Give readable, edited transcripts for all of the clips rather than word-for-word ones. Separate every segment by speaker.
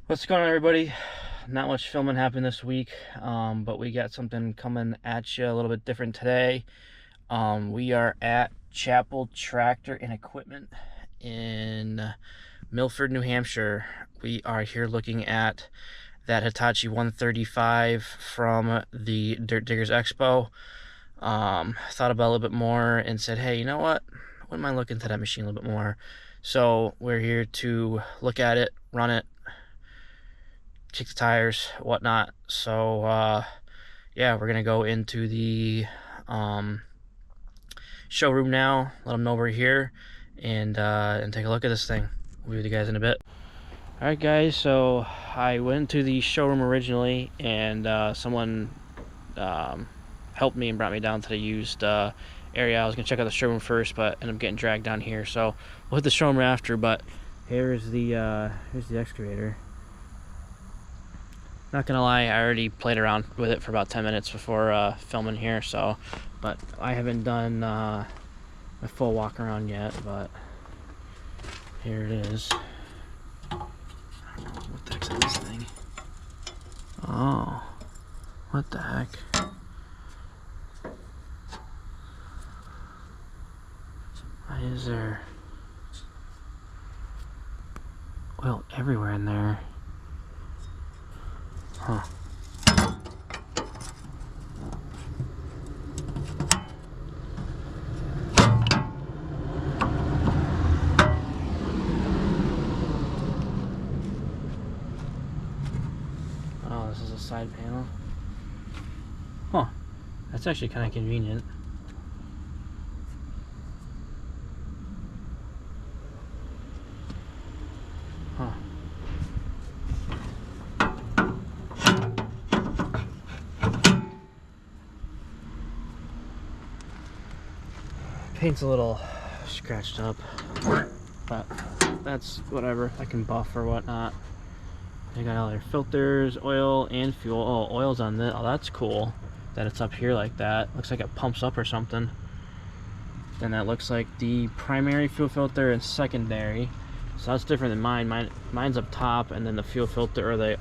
Speaker 1: What's going on, everybody? Not much filming happened this week, but we got something coming at you a little bit different today. We are at Chappell Tractor and Equipment in Milford, New Hampshire. We are here looking at that Hitachi 135 from the Dirt Diggas Expo. Thought about it a little bit more and said, hey, you know what? I wouldn't mind looking into that machine a little bit more. So we're here to look at it, run it, kick the tires, whatnot. So yeah, we're gonna go into the showroom now, let them know we're here, and take a look at this thing. We'll be with you guys in a bit. All right, guys, so I went to the showroom originally, and someone helped me and brought me down to the used area. I was gonna check out the showroom first, but ended up getting dragged down here, so we'll hit the showroom after. But here's the excavator. Not gonna lie, I already played around with it for about 10 minutes before filming here, so, but I haven't done a full walk around yet, but here it is. I don't know what the heck's in this thing. Oh, what the heck? Why is there oil everywhere in there? Huh. Oh, this is a side panel. Huh. That's actually kind of convenient. Huh. Paint's a little scratched up, but that's whatever. I can buff or whatnot. They got all their filters, oil, and fuel. Oh, oil's on this. Oh, that's cool that it's up here like that. Looks like it pumps up or something. Then that looks like the primary fuel filter and secondary. So that's different than mine. Mine's up top, and then the fuel filter or the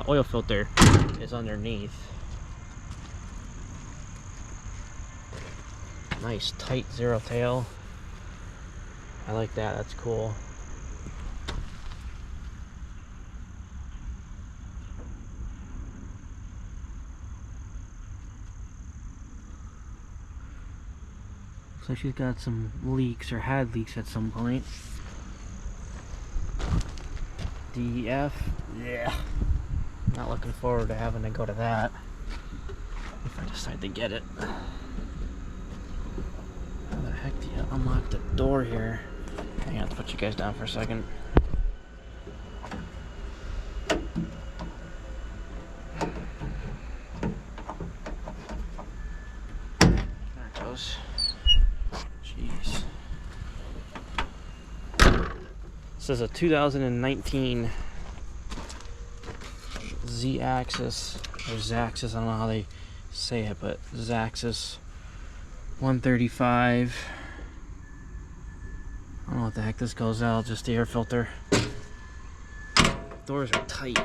Speaker 1: oil filter is underneath. Nice tight zero tail. I like that. That's cool. Looks like she's got some leaks, or had leaks at some point. DEF, yeah. Not looking forward to having to go to that if I decide to get it. How the heck do you unlock the door here? Hang on, I'll put you guys down for a second. There it goes. Jeez. This is a 2019 Z-Axis, or Z-Axis, I don't know how they say it, but Z-Axis 135. I don't know what the heck this goes out, just the air filter. Doors are tight.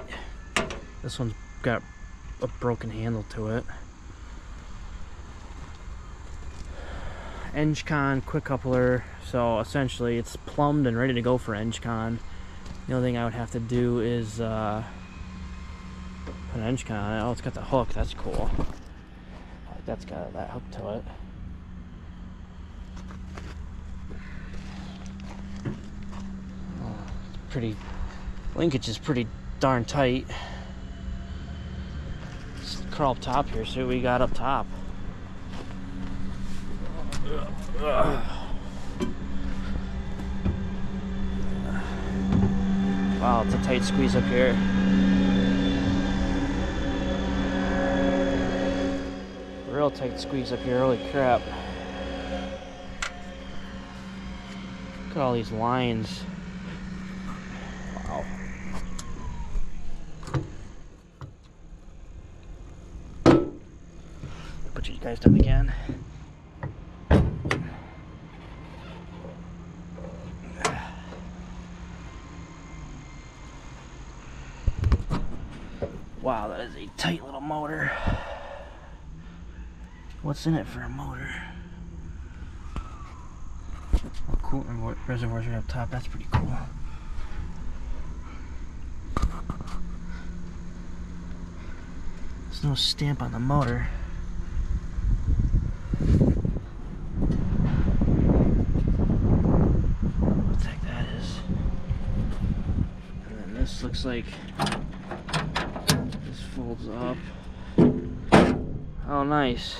Speaker 1: This one's got a broken handle to it. EngCon quick coupler, so essentially it's plumbed and ready to go for EngCon. The only thing I would have to do is put an EngCon on it. Oh, it's got the hook, that's cool. That's got that hook to it. Pretty, linkage is pretty darn tight. Let's crawl up top here, see what we got up top. Wow, it's a tight squeeze up here. Real tight squeeze up here, holy crap. Look at all these lines. Wow. Put you guys down again. Wow, that is a tight little motor. What's in it for a motor? Oh, cool. Reservoirs right up top. That's pretty cool. There's no stamp on the motor. What the heck that is? And then this looks like this folds up. Oh, nice.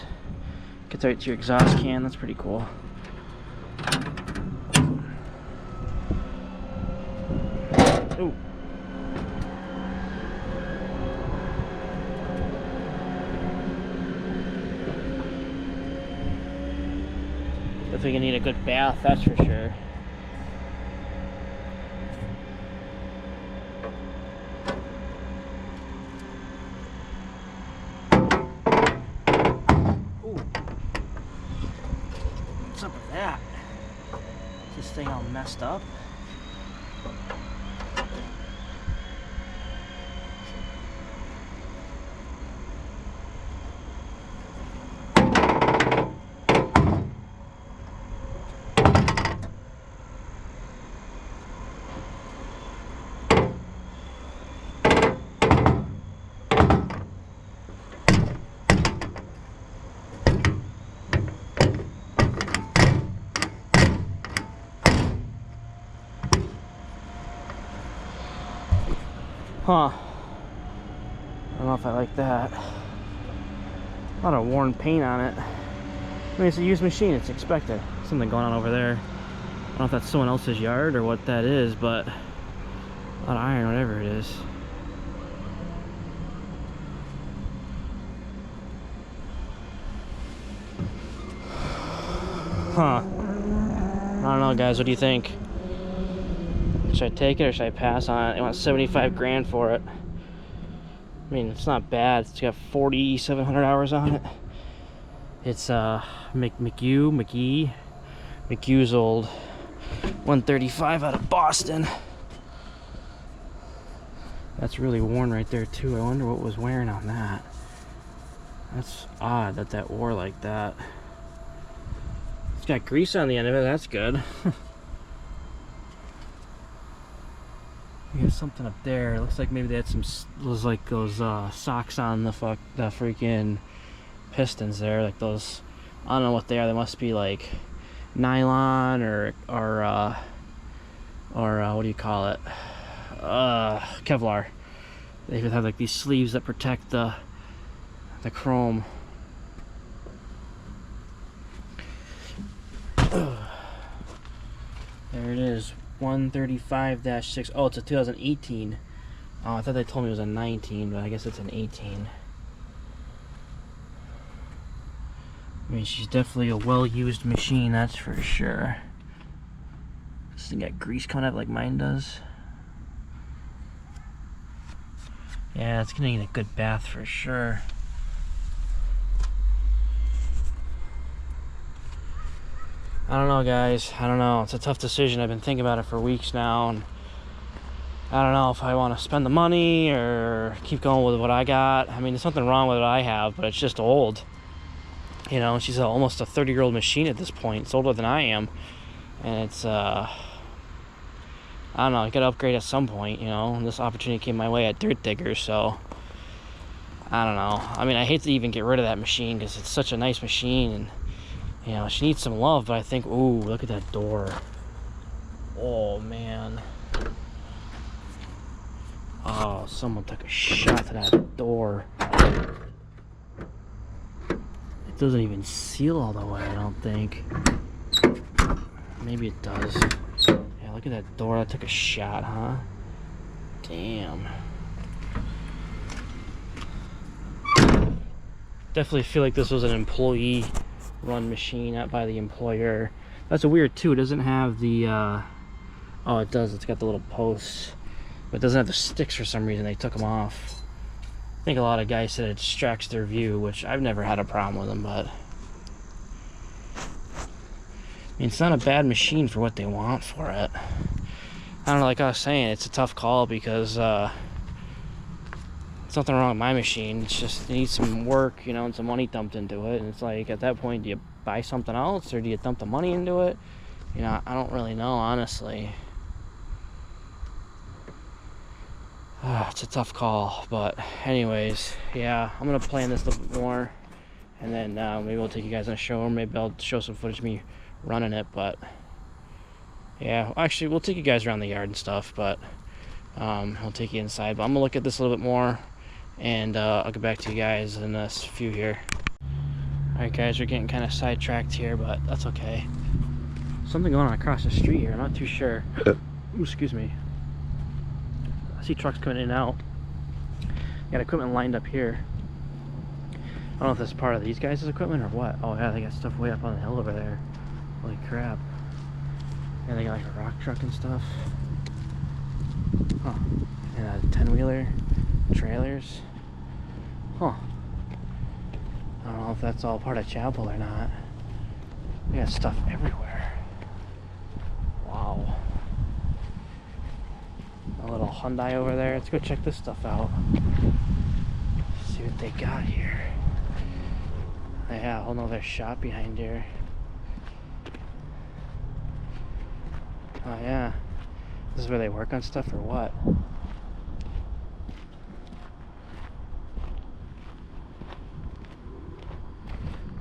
Speaker 1: Gets right to your exhaust can. That's pretty cool. Ooh. Definitely gonna need a good bath, that's for sure. Ooh. What's up with that? Is this thing all messed up? Huh. I don't know if I like that. A lot of worn paint on it. I mean, it's a used machine, it's expected. Something going on over there. I don't know if that's someone else's yard or what that is, but a lot of iron, whatever it is. Huh. I don't know, guys, what do you think? Should I take it or should I pass on it? They want 75 grand for it. I mean, it's not bad. It's got 4,700 hours on it. It's McHugh's old 135 out of Boston. That's really worn right there too. I wonder what was wearing on that. That's odd that that wore like that. It's got grease on the end of it. That's good. There's something up there. It looks like maybe they had some those socks on the freaking pistons there, like those. I don't know what they are. They must be like nylon or what do you call it? Kevlar. They have like these sleeves that protect the chrome. There it is. 135-6. Oh, it's a 2018. Oh, I thought they told me it was a 19, but I guess it's an 18. I mean, she's definitely a well-used machine, that's for sure. This thing got grease coming out like mine does. Yeah, it's gonna need a good bath for sure. I don't know, guys. I don't know. It's a tough decision. I've been thinking about it for weeks now, and I don't know if I want to spend the money or keep going with what I got. I mean, there's nothing wrong with what I have, but it's just old. You know, she's almost a 30-year-old machine at this point. It's older than I am, and it's I don't know. I got to upgrade at some point. You know, and this opportunity came my way at Dirt Diggas, so I don't know. I mean, I hate to even get rid of that machine because it's such a nice machine, and you know, she needs some love, but I think, ooh, look at that door. Oh, man. Oh, someone took a shot to that door. It doesn't even seal all the way, I don't think. Maybe it does. Yeah, look at that door. That took a shot, huh? Damn. Definitely feel like this was an employee run machine, not by the employer. That's a weird too. It doesn't have the oh, it does. It's got the little posts, but it doesn't have the sticks for some reason. They took them off. I think a lot of guys said it distracts their view, which I've never had a problem with them, but I mean, it's not a bad machine for what they want for it. I don't know, like I was saying, it's a tough call because There's nothing wrong with my machine. It's just it needs some work, you know, and some money dumped into it. And it's like, at that point, do you buy something else or do you dump the money into it? You know, I don't really know, honestly. It's a tough call, but anyways, yeah, I'm gonna plan this a little bit more, and then maybe I'll take you guys on a show, or maybe I'll show some footage of me running it. But yeah, actually, we'll take you guys around the yard and stuff, but I'll take you inside. But I'm gonna look at this a little bit more, and I'll get back to you guys in a few here. All right, guys, we're getting kind of sidetracked here, but that's okay. Something going on across the street here. I'm not too sure. Ooh, excuse me. I see trucks coming in and out. Got equipment lined up here. I don't know if that's part of these guys' equipment or what. Oh yeah, they got stuff way up on the hill over there. Holy crap. Yeah, they got like a rock truck and stuff. Huh. And a 10-wheeler. Trailers. Huh. I don't know if that's all part of Chappell or not. They got stuff everywhere. Wow. A little Hyundai over there. Let's go check this stuff out. See what they got here. Yeah, a whole nother shop behind here. Oh yeah. This is where they work on stuff or what?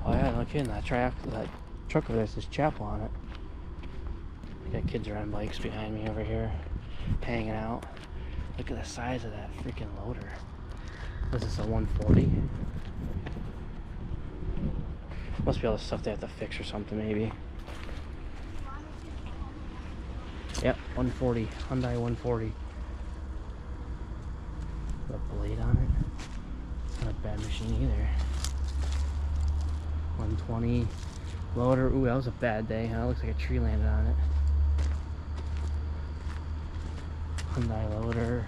Speaker 1: Oh yeah, no kidding. That truck over there says Chappell on it. I got kids riding bikes behind me over here, hanging out. Look at the size of that freaking loader. What is this, a 140? Must be all the stuff they have to fix or something, maybe. Yep, 140. Hyundai 140. Got a blade on it. It's not a bad machine either. 120 loader. Ooh, that was a bad day. Huh? It looks like a tree landed on it. Hyundai loader.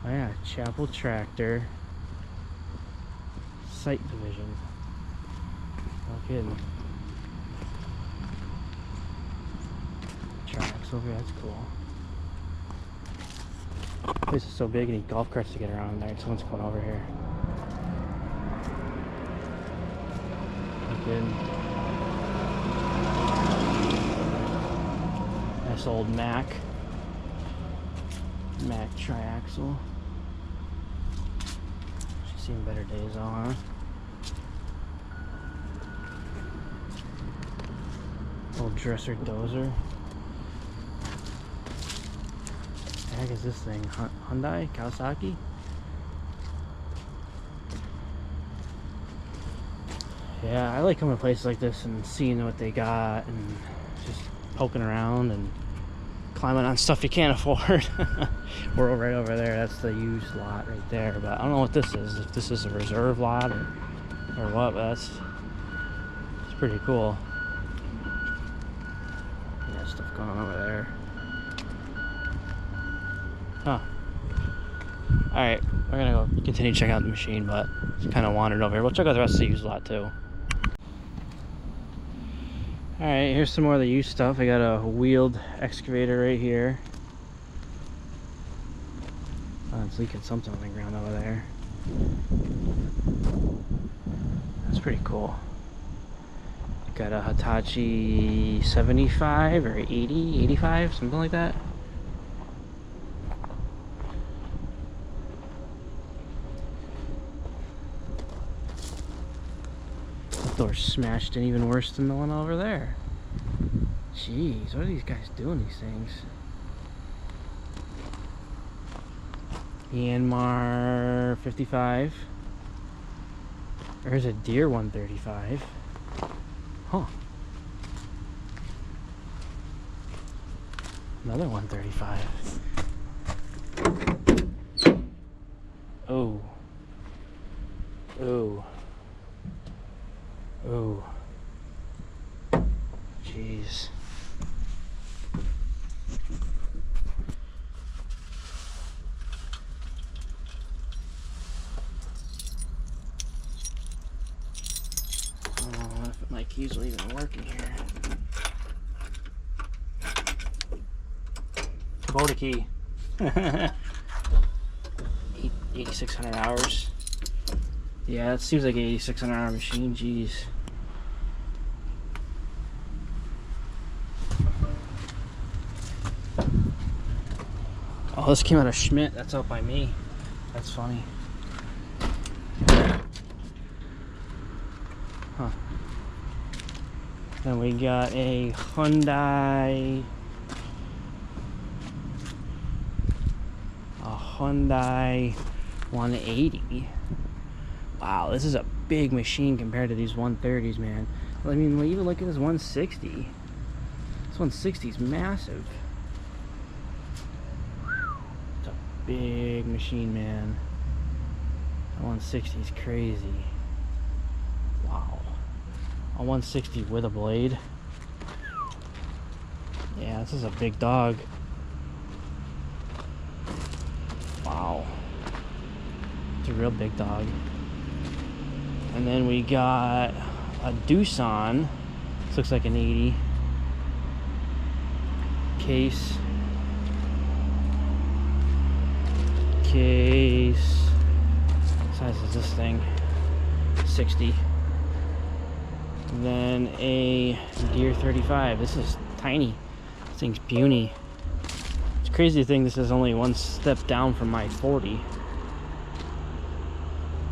Speaker 1: Oh yeah, Chappell Tractor. Site division. No kidding. Tracks over here, that's cool. This place is so big, you need golf carts to get around there. Someone's going over here. No kidding. Nice old Mac triaxle. She's seen better days on, huh? Old dresser dozer. What the heck is this thing? Hyundai? Kawasaki? Yeah, I like coming to places like this and seeing what they got and just poking around and climbing on stuff you can't afford. We're right over there. That's the used lot right there. But I don't know what this is. If this is a reserve lot or what. But it's pretty cool. Yeah, stuff going on over there. Huh. Alright, we're gonna go continue checking out the machine, but it's kind of wandered over here. We'll check out the rest of the used lot too. Alright, here's some more of the used stuff. I got a wheeled excavator right here. Oh, it's leaking something on the ground over there. That's pretty cool. Got a Hitachi 75 or 80, 85, something like that. Door smashed in even worse than the one over there. Jeez, what are these guys doing these things? Myanmar 55. There's a Deer 135. Huh. Another 135. Oh. Oh. Oh, jeez. I don't know if my keys will even work in here. Kubota key. 8,600 hours. Yeah, it seems like an 8,600 hour machine. Jeez. Oh, this came out of Schmidt. That's out by me. That's funny. Huh. Then we got a Hyundai 180. Wow, this is a big machine compared to these 130s, man. I mean, even look at this 160. This 160 is massive. It's a big machine, man. That 160 is crazy. Wow. A 160 with a blade. Yeah, this is a big dog. Wow. It's a real big dog. And then we got a Doosan. This looks like an 80. Case. What size is this thing? 60. And then a Deere 35. This is tiny. This thing's puny. It's crazy to think this is only one step down from my 40.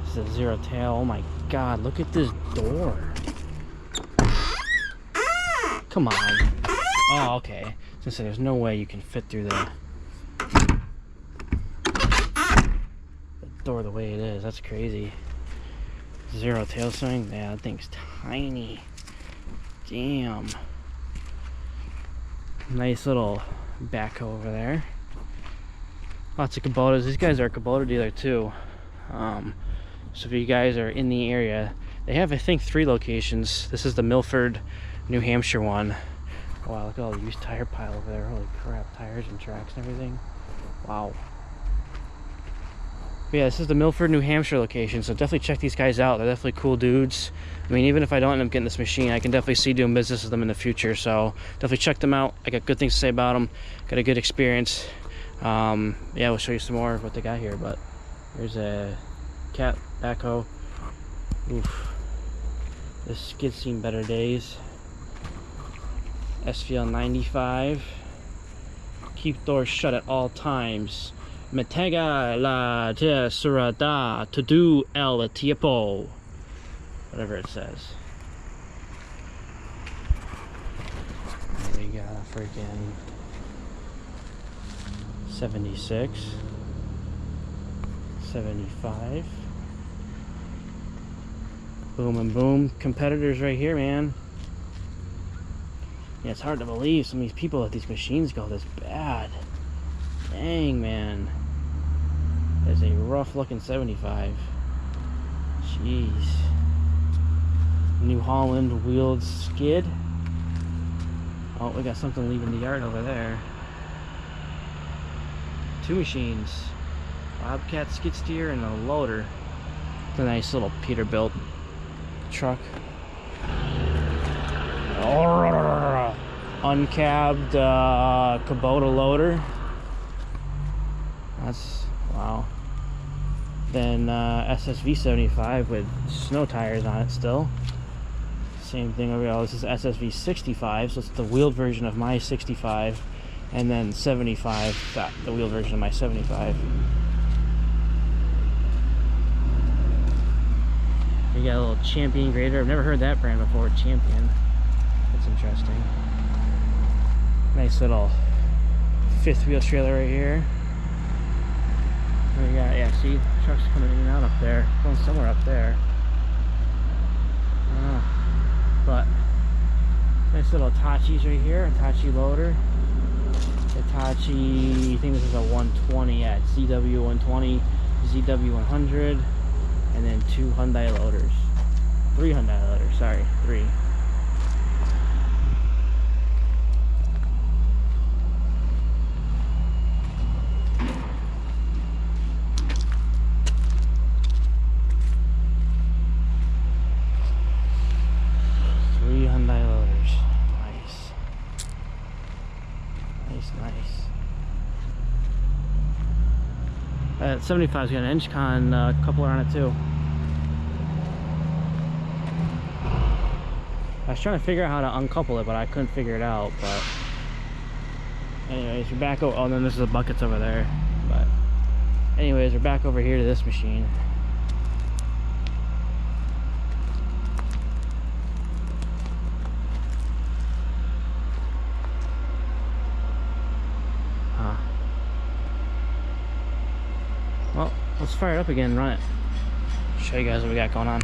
Speaker 1: This is a zero tail. Oh my god, look at this door. Come on. Oh, okay. I was gonna say, there's no way you can fit through the door the way it is. That's crazy. Zero tail swing. Yeah, that thing's tiny. Damn. Nice little backhoe over there. Lots of Kubotas. These guys are a Kubota dealer too. So if you guys are in the area, they have, I think, 3 locations. This is the Milford, New Hampshire one. Oh, wow, look at all the used tire pile over there. Holy crap, tires and tracks and everything. Wow. But yeah, this is the Milford, New Hampshire location, so definitely check these guys out. They're definitely cool dudes. I mean, even if I don't end up getting this machine, I can definitely see doing business with them in the future, so definitely check them out. I got good things to say about them. Got a good experience. Yeah, we'll show you some more of what they got here, but here's a cat backhoe. Oof. This skid's seen better days. SVL 95. Keep doors shut at all times. Metega la te surada to do el tiempo. Whatever it says. We got a freaking 76. 75. Boom and boom. Competitors right here, man. Yeah, it's hard to believe some of these people let these machines go this bad. Dang, man. There's a rough looking 75. Jeez. New Holland wheeled skid. Oh, we got something leaving the yard over there. 2 machines. Bobcat skid steer and a loader. It's a nice little Peterbilt truck. Uncabbed Kubota loader. That's wow. Then SSV 75 with snow tires on it still. Same thing over here. This is SSV 65, so it's the wheeled version of my 65, and then 75, the wheeled version of my 75. We got a little Champion grader. I've never heard that brand before. Champion. That's interesting. Nice little 5th wheel trailer right here. We got, yeah, see, trucks coming in and out up there. Going somewhere up there. But nice little Hitachi's right here. Hitachi loader. Hitachi, I think this is a 120 at ZW 120, ZW 100, and then 2 Hyundai loaders. 3 Hyundai loaders, sorry, 3. That 75's got an inch con coupler on it too. I was trying to figure out how to uncouple it, but I couldn't figure it out. But anyways, we're back over. Oh, then this is the buckets over there. But anyways, we're back over here to this machine. Well, let's fire it up again and run it. Show you guys what we got going on.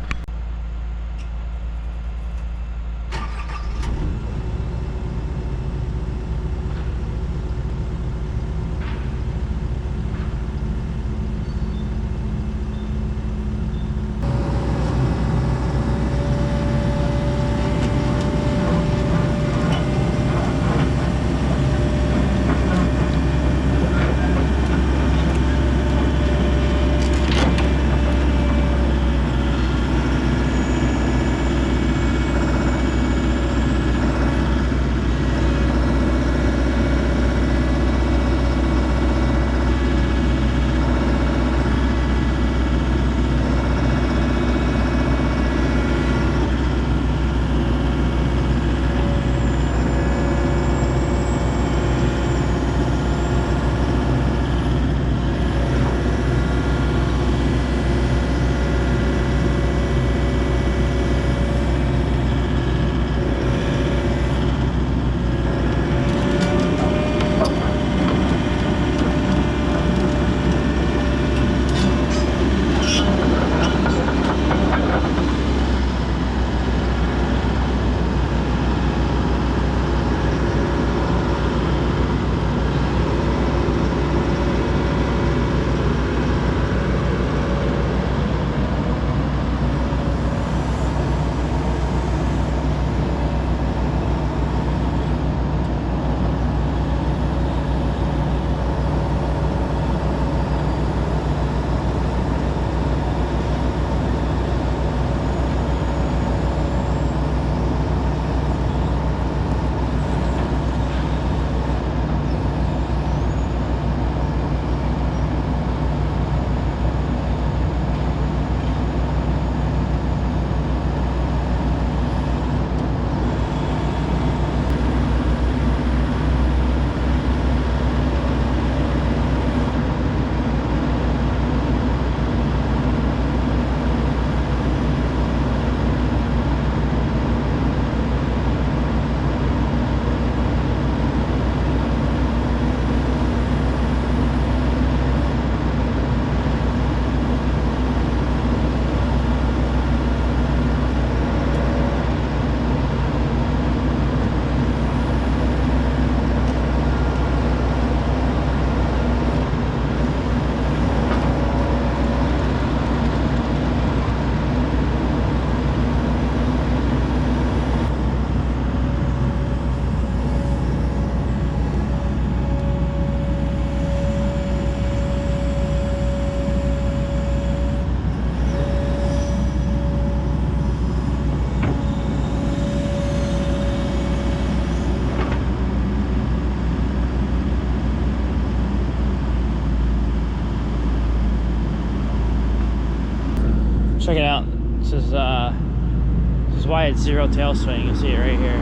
Speaker 1: Check it out. This is why it's zero tail swing. You see it right here.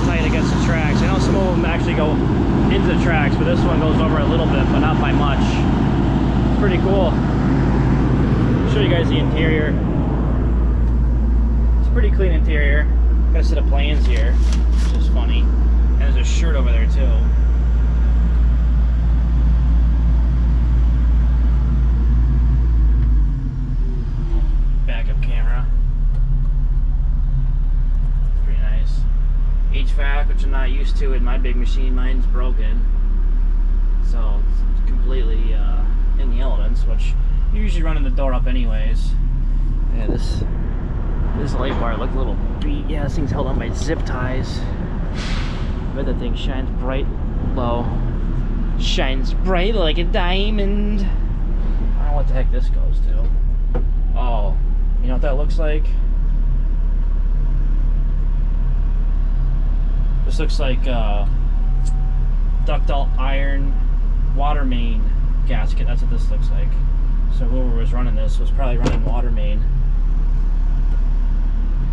Speaker 1: Tight against the tracks. I know some of them actually go into the tracks, but this one goes over a little bit, but not by much. It's pretty cool. I'll show you guys the interior. It's a pretty clean interior. Got a set of planes here, which is funny. And there's a shirt over there too. Backup camera. Pretty nice. HVAC, which I'm not used to in my big machine. Mine's broken, so it's completely in the elements, which you usually running the door up anyways. Yeah, this light bar looked a little beat. Yeah, this thing's held on by zip ties. I bet that thing shines bright low. Shines bright like a diamond. I don't know what the heck this goes to. Oh, you know what that looks like? The This looks like ductile iron water main gasket. That's what this looks like. So whoever was running this was probably running water main.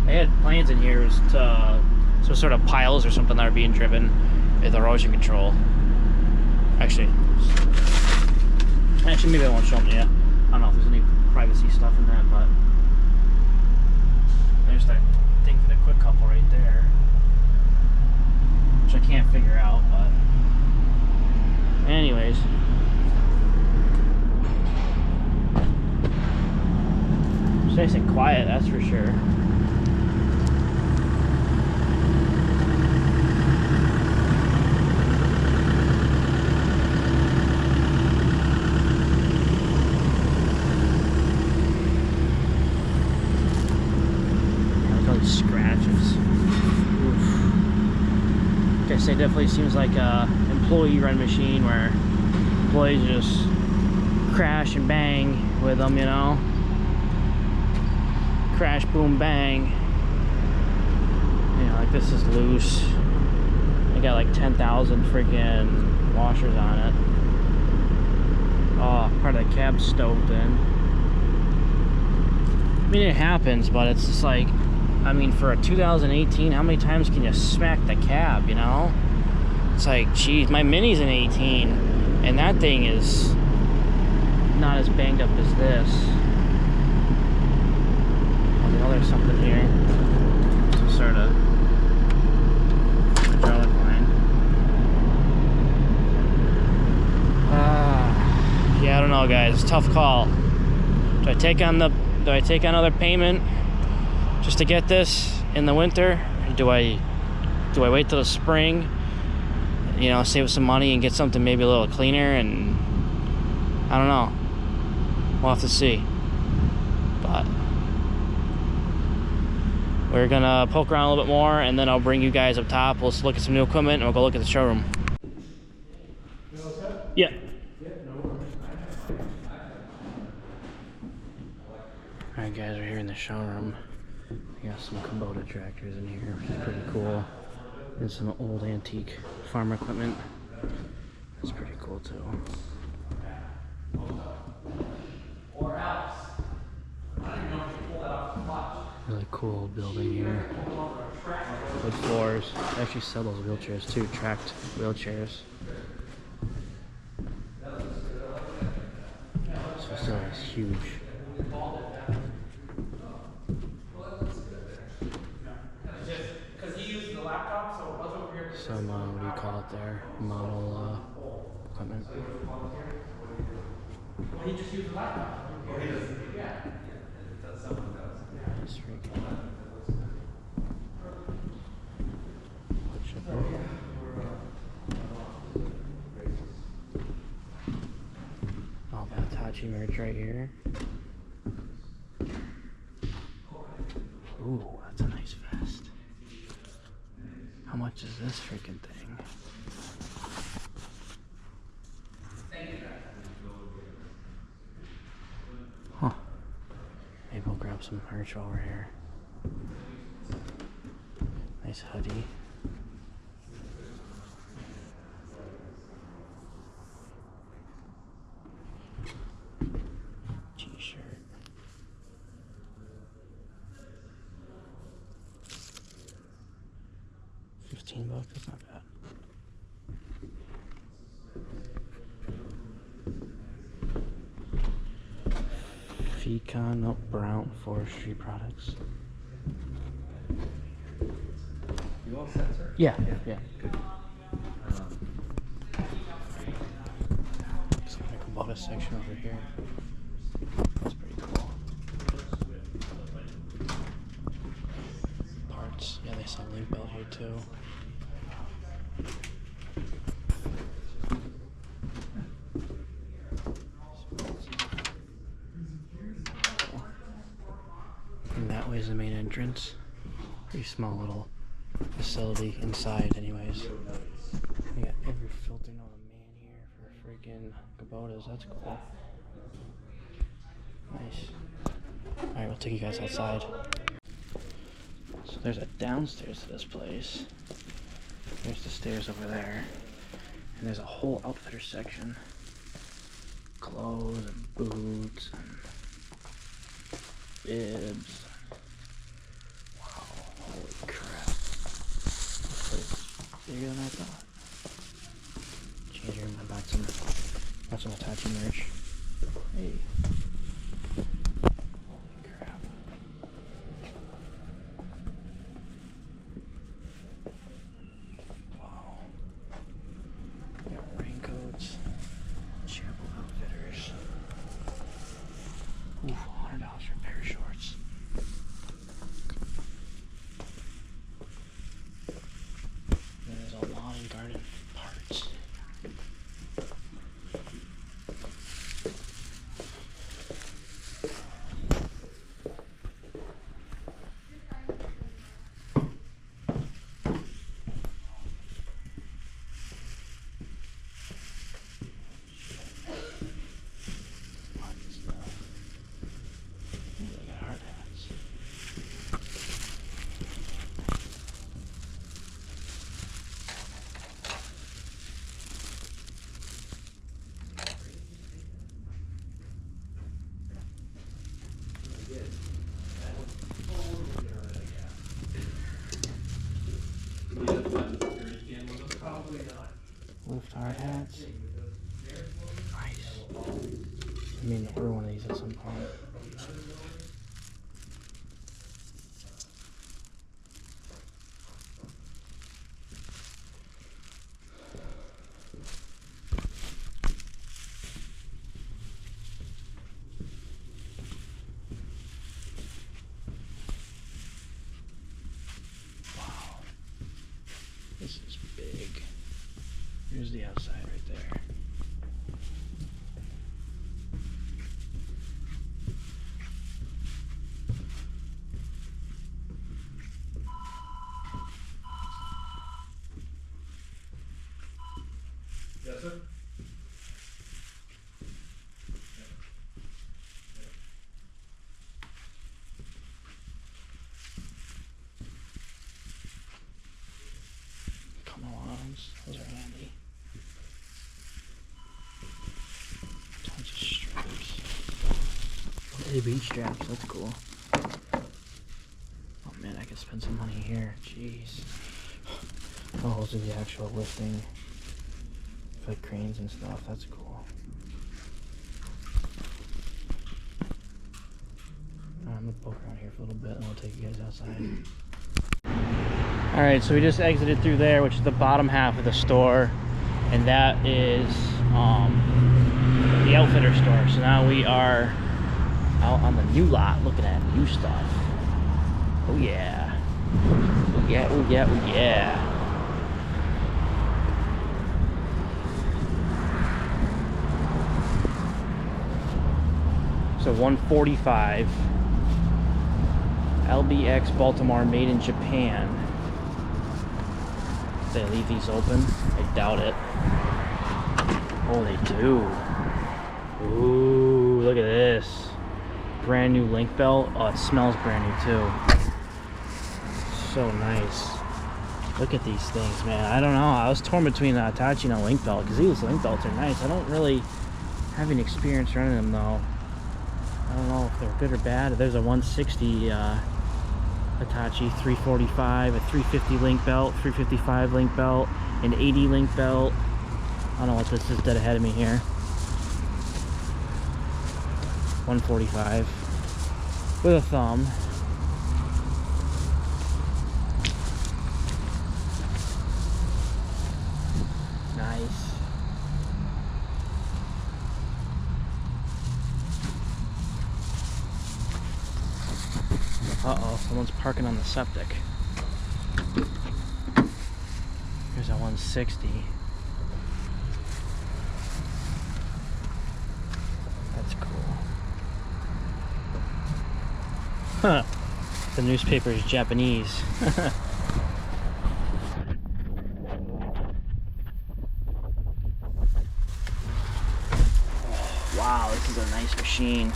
Speaker 1: They had plans in here as to some sort of piles or something that are being driven with erosion control. Actually, maybe I won't show them to you. I don't know if there's any privacy stuff in that, but there's that thing for the quick couple right there, which I can't figure out, but anyways. It's nice and quiet, that's for sure. Scratches. Oof. Guess it definitely seems like a employee run machine where employees just crash and bang with them, you know. Crash, boom, bang. You know, like this is loose. I got like 10,000 freaking washers on it. Oh, part of the cab's stoked in. I mean, it happens, but it's just like, I mean, for a 2018, how many times can you smack the cab, you know? It's like, geez, my Mini's an 18, and that thing is not as banged up as this. Oh, you know, there's something here. Some sort of hydraulic line. Yeah, I don't know, guys. Tough call. Do I take on other payment just to get this in the winter? Or do I wait till the spring, you know, save some money and get something maybe a little cleaner? And I don't know, we'll have to see. But we're gonna poke around a little bit more, and then I'll bring you guys up top. We'll look at some new equipment and we'll go look at the showroom. Yeah. Alright guys, we're here in the showroom. We got some Kubota tractors in here, which is pretty cool. And some old antique farm equipment. That's pretty cool too. Really cool old building here. Wood floors. They actually sell those wheelchairs too, tracked wheelchairs. This facility is huge. Some, what do you call it there? Model equipment. Well, he just used the laptop. Oh, he does? Yeah. That's freaking. Wood chipper. Oh, that Hitachi merch right here. Ooh, that's a nice vest. How much is this freaking thing? Huh. Maybe we'll grab some merch while we're here. Nice hoodie. T-shirt. $15, that's not bad. Fecon, no, Brown Forestry Products.
Speaker 2: You all set, sir?
Speaker 1: Yeah, yeah.
Speaker 2: Good.
Speaker 1: Looks like a Kubota section over here. That's pretty cool. Parts, yeah, they sell link belt here too. And that way is the main entrance. Pretty small little facility inside anyways. We got every filter known to man here for freaking Kubotas. That's cool. Nice. Alright, we'll take you guys outside. So there's a downstairs to this place. There's the stairs over there. And there's a whole outfitter section. Clothes and boots and bibs. Wow, holy crap. This place is bigger than I thought. Change room, I bought some Hitachi merch. Hey. Holy crap. Wow. We got raincoats. Chappell Outfitters. Ooh, $100 for a pair of shorts. And there's a lawn and garden parts. Lift hard hats. Nice. I mean, order one of these at some point. Wow. This is big. Here's the outside right there.
Speaker 2: Yes, sir.
Speaker 1: Come alongs, those are handy. Tons of straps. Hey, beach straps, that's cool. Oh man, I could spend some money here. Jeez. Oh, those are the actual lifting, like cranes and stuff. That's cool. I'm gonna poke around here for a little bit and I'll take you guys outside. Alright, so we just exited through there, which is the bottom half of the store, and that is the outfitter store. So now we are out on the new lot looking at new stuff. Oh yeah. Oh yeah, oh yeah, oh yeah. So 145 LBX Baltimore, made in Japan. They leave these open? I doubt it. Oh, they do. Ooh, look at this. Brand new link belt. Oh, it smells brand new too. So nice. Look at these things, man. I don't know. I was torn between a Hitachi and a link belt because these link belts are nice. I don't really have any experience running them though. I don't know if they're good or bad. There's a 160 Hitachi 345, a 350 link belt, 355 link belt, an 80 link belt. I don't know what this is dead ahead of me here. 145 with a thumb. Nice. Uh-oh, someone's parking on the septic. Here's a 160. That's cool. Huh. The newspaper is Japanese. Wow, this is a nice machine.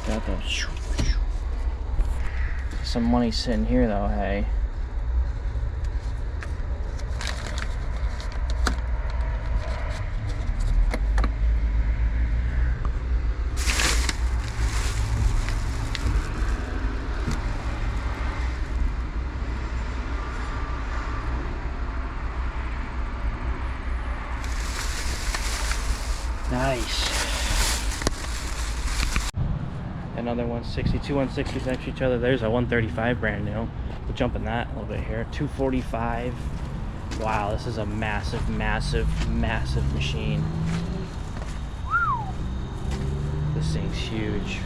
Speaker 1: Got the some money sitting here though, hey. Nice. Another 160, two 160s next to each other. There's a 135 brand new. We'll jump in that a little bit here. 245. Wow, this is a massive, massive, massive machine. This thing's huge.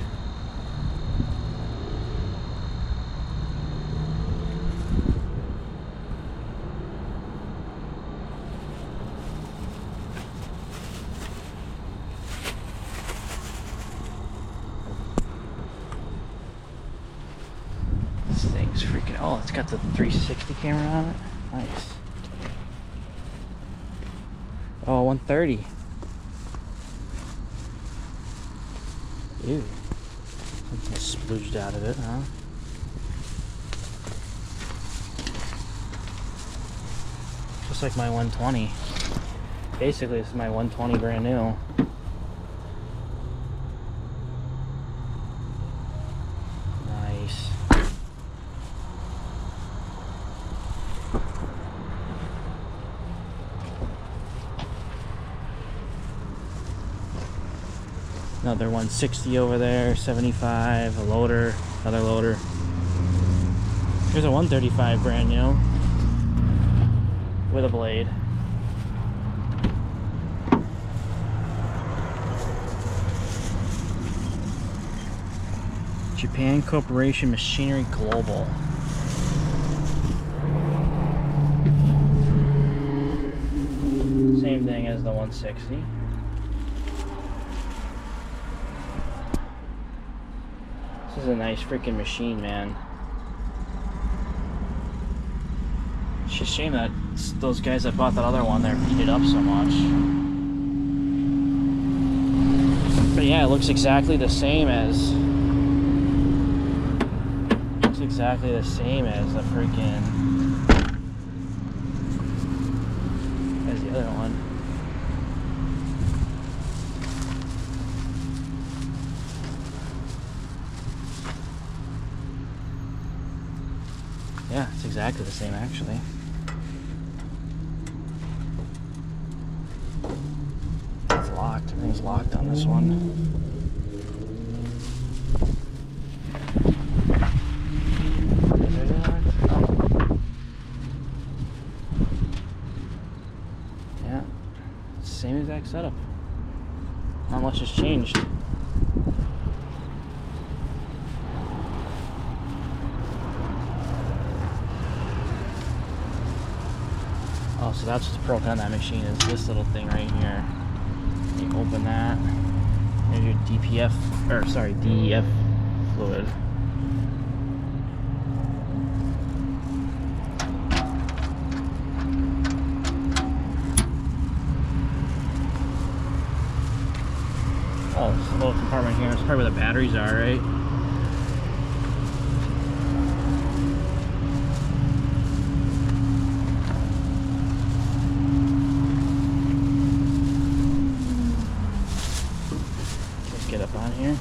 Speaker 1: This thing's freaking, oh, it's got the 360 camera on it. Nice. Oh, 130. Ew. Something splooged out of it, huh? Just like my 120. Basically, this is my 120 brand new. Nice. Another 160 over there, 75, a loader, another loader. Here's a 135 brand new with a blade. Japan Corporation Machinery Global. Same thing as the 160. This is a nice freaking machine, man. It's just a shame that those guys that bought that other one, they're beat it up so much. But yeah, it looks exactly the same as... Looks exactly the same as the freaking... as the other one. Yeah, it's exactly the same actually. It's locked. Everything's locked on this one. Is it locked? Oh. Yeah. Same exact setup. Not much has changed. Oh, so that's what's broken on that machine is this little thing right here. You open that. There's your DPF, or sorry, DEF fluid. Oh, this little compartment here. It's probably where the batteries are, right? Get up on here.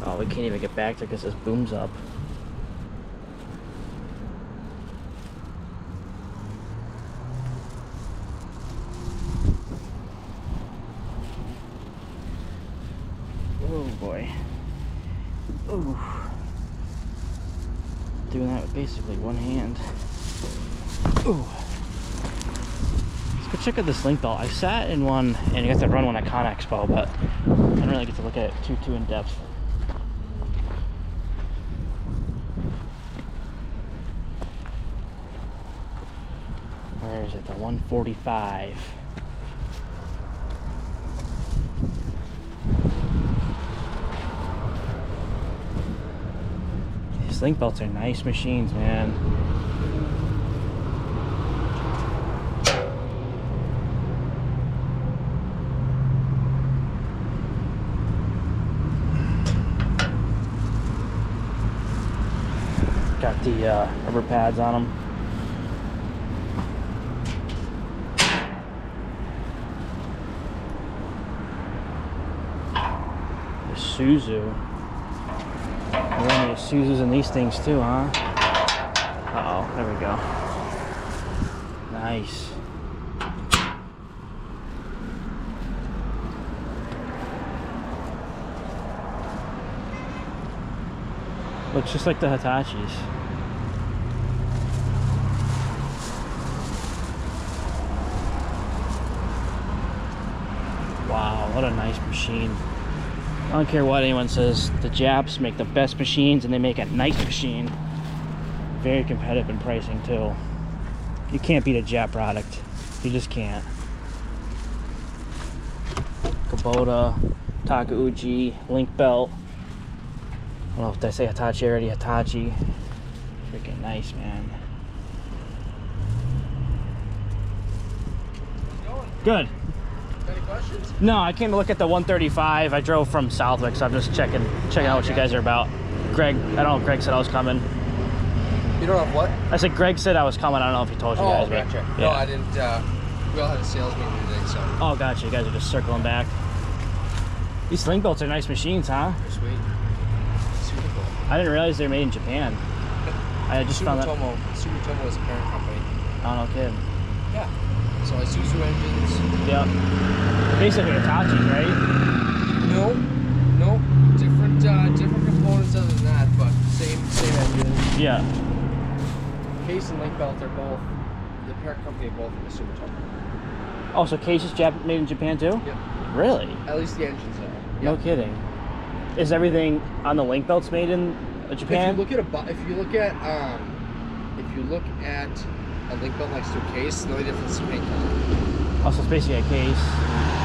Speaker 1: Oh, we can't even get back there because this boom's up. Oh boy. Ooh. Doing that with basically one hand. Ooh. Let's go check out this link belt. I sat in one and you got to run one at ConExpo, but I didn't really get to look at it too in depth. Where is it? The 145. These link belts are nice machines, man. the rubber pads on them. The Isuzu. There are any Isuzus in these things too, huh? Uh-oh, there we go. Nice. Looks just like the Hitachis. Wow, what a nice machine. I don't care what anyone says, the Japs make the best machines and they make a nice machine. Very competitive in pricing too. You can't beat a Jap product. You just can't. Kubota, Takauchi, Link Belt. I don't know if did I say Hitachi already. Hitachi. Freaking nice, man. Good.
Speaker 2: Any questions?
Speaker 1: No, I came to look at the 135. I drove from Southwick, so I'm just checking out what you guys are about. Greg, I don't know if Greg said I was coming.
Speaker 2: You don't have what?
Speaker 1: I said Greg said I was coming. I don't know if he told you guys. But,
Speaker 2: gotcha.
Speaker 1: yeah.
Speaker 2: No, I didn't. We all had a sales meeting today, so.
Speaker 1: Oh, gotcha. You guys are just circling back. These sling belts are nice machines, huh?
Speaker 2: They're sweet. Super cool.
Speaker 1: I didn't realize they're made in Japan. I just found that.
Speaker 2: Sumitomo is a parent company.
Speaker 1: Oh, no kidding.
Speaker 2: Yeah. So Isuzu engines.
Speaker 1: Yeah. Basically Hitachi, right?
Speaker 2: No. Different components other than that, but same engine.
Speaker 1: Yeah.
Speaker 2: Case and link belt are both the parent company of both of the Sumitomo.
Speaker 1: Oh, so Case is made in Japan too?
Speaker 2: Yep.
Speaker 1: Really?
Speaker 2: At least the engines are.
Speaker 1: No
Speaker 2: Yep.
Speaker 1: kidding. Is everything on the link belts made in Japan?
Speaker 2: If you look at a link belt next to a case, the only difference is paint color.
Speaker 1: Also, it's basically a case.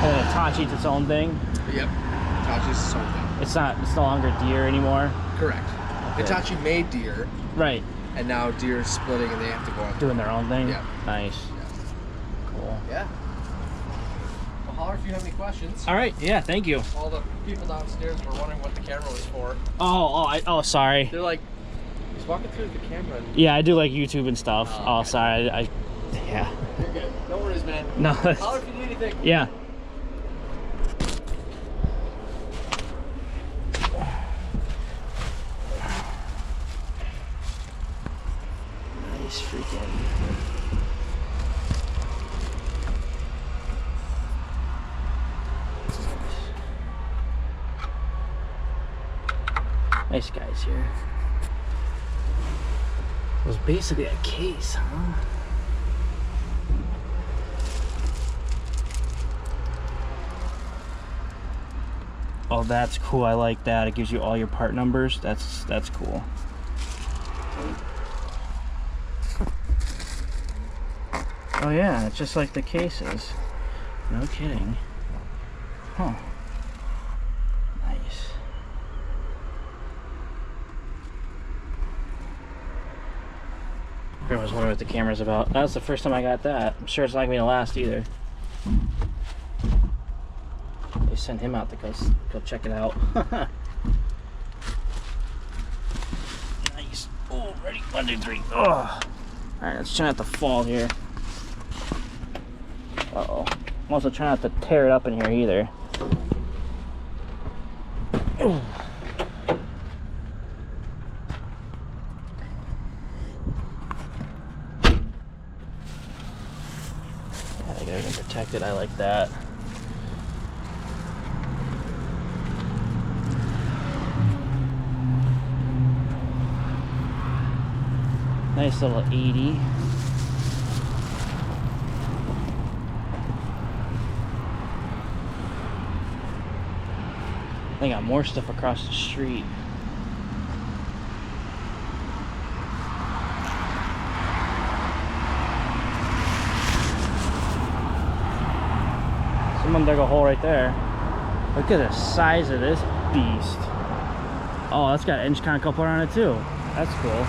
Speaker 1: And then Hitachi's its own thing.
Speaker 2: Yep. Hitachi's its own thing.
Speaker 1: It's no longer Deere anymore.
Speaker 2: Correct.
Speaker 1: Okay.
Speaker 2: Hitachi made Deere,
Speaker 1: Right.
Speaker 2: and now Deere's splitting, and they have to go out.
Speaker 1: Doing their own thing.
Speaker 2: Yeah.
Speaker 1: Nice.
Speaker 2: Yeah.
Speaker 1: Cool.
Speaker 2: Yeah. Well, holler if you have any questions.
Speaker 1: All right. Yeah. Thank you.
Speaker 2: All the people downstairs were wondering what the camera was for.
Speaker 1: Oh, sorry.
Speaker 2: They're like, he's walking through the camera. And
Speaker 1: Yeah, I do like YouTube and stuff.
Speaker 2: Oh, okay.
Speaker 1: Sorry. Yeah.
Speaker 2: you're good. No worries, man.
Speaker 1: No.
Speaker 2: Holler if you need anything.
Speaker 1: Yeah. Nice freaking. Nice guys here. It was basically a case, huh? Oh, that's cool. I like that. It gives you all your part numbers. That's cool. Oh yeah, it's just like the cases. No kidding. Huh. Nice. Everyone's wondering what the camera's about. That's the first time I got that. I'm sure it's not gonna be the last either. They sent him out to go check it out. Nice. Oh, ready? 1, 2, 3. Oh. Alright, let's try not to fall here. Uh-oh. I'm also trying not to tear it up in here either. Ooh. Yeah, they got everything protected. I like that. Nice little 80. They got more stuff across the street. Someone dug a hole right there. Look at the size of this beast. Oh, that's got inch con coupler on it too. That's cool.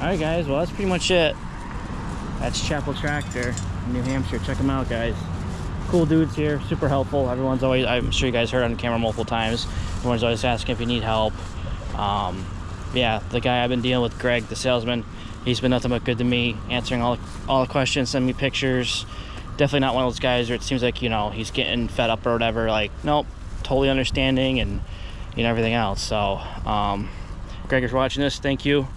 Speaker 1: Alright guys, well that's pretty much it. That's Chappell Tractor in New Hampshire. Check them out, guys. Cool dudes here, super helpful. Everyone's always, I'm sure you guys heard on camera multiple times, everyone's always asking if you need help. Yeah, the guy I've been dealing with, Greg, the salesman, he's been nothing but good to me, answering all the questions, sending me pictures. Definitely not one of those guys where it seems like, you know, he's getting fed up or whatever. Like, nope, totally understanding, and you know, everything else. So Greg, if you're watching this, thank you.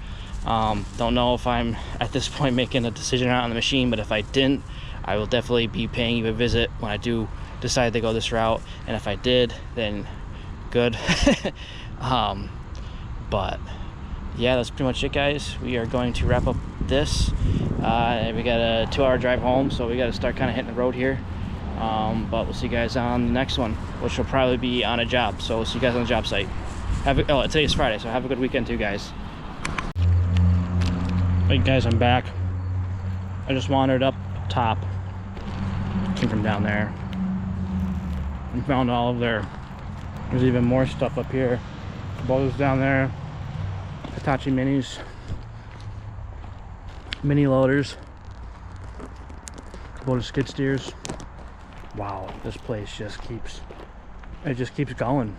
Speaker 1: Don't know if I'm at this point making a decision out on the machine, but if I didn't, I will definitely be paying you a visit when I do decide to go this route, and if I did, then good. But yeah, that's pretty much it, guys. We are going to wrap up this. We got a 2-hour drive home, so we got to start kind of hitting the road here. But we'll see you guys on the next one, which will probably be on a job. So we'll see you guys on the job site. Today is Friday, so have a good weekend too, guys. Hey guys, I'm back. I just wandered up top, came from down there, and found all of there's even more stuff up here. Bows down there, Hitachi minis, mini loaders, Kubota skid steers. Wow, this place just keeps going.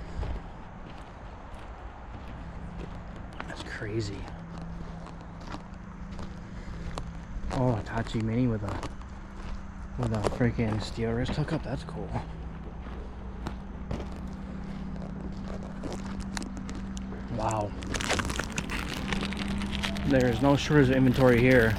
Speaker 1: That's crazy. Oh, Hitachi mini with a freaking steel wrist hookup. That's cool. Wow. There's no shortage of inventory here.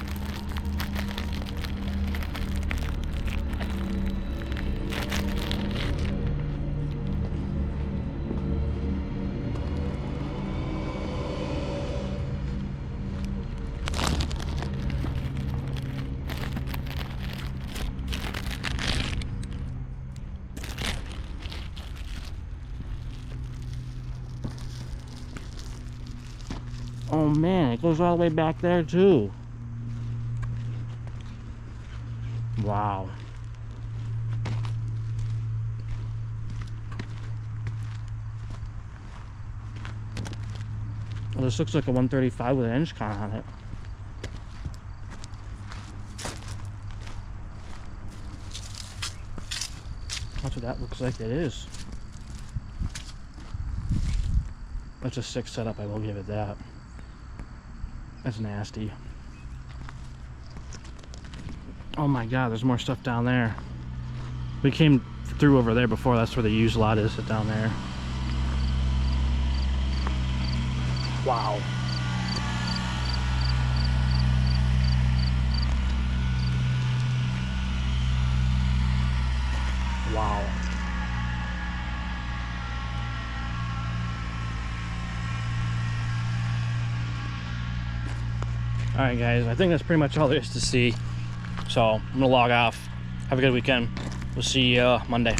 Speaker 1: Oh man, it goes all the way back there too. Wow. Well, this looks like a 135 with an inch con on it. That's what that looks like. It is. That's a 6 setup, I will give it that. That's nasty. Oh my god, there's more stuff down there. We came through over there before. That's where the used lot is, down there. Wow. Wow. Alright guys, I think that's pretty much all there is to see. So I'm gonna log off. Have a good weekend. We'll see you Monday.